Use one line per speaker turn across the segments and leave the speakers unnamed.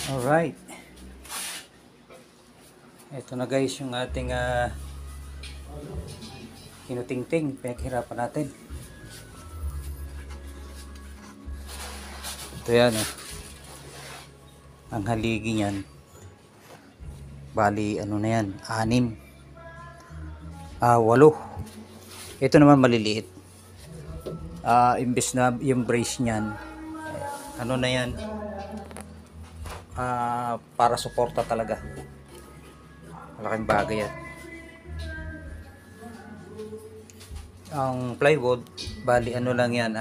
Alright, ito na guys yung ating kinutingting, pinaghirapan natin. Ito yan ang haligi niyan. Bali ano na yan, 6, 8. Ito naman maliliit. Imbes na yung brace niyan, ano na yan, para suporta talaga. Malaking bagay yan. Ang plywood, bali ano lang yan,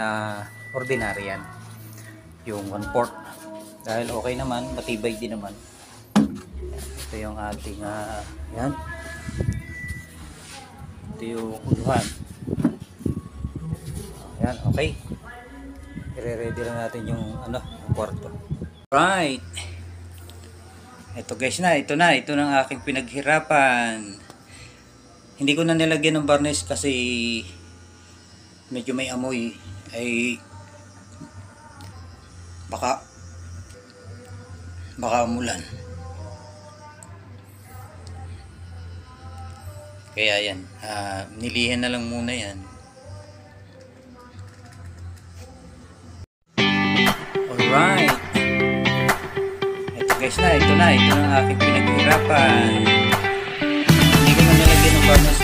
ordinary yan, yung 1/4, dahil okay naman, matibay din naman. Ito yung ating yan, ito yung uluhan. Yan, okay, i-ready lang natin yung yung kwarto. Right, ito guys ito na ang aking pinaghirapan. Hindi ko na nilagyan ng varnish kasi medyo may amoy, ay baka umulan. Kaya yan, nilihan na lang muna yan. Alright, ito guys ito na ang aking pinaghirapan. Hindi ko na nilagyan ng varnish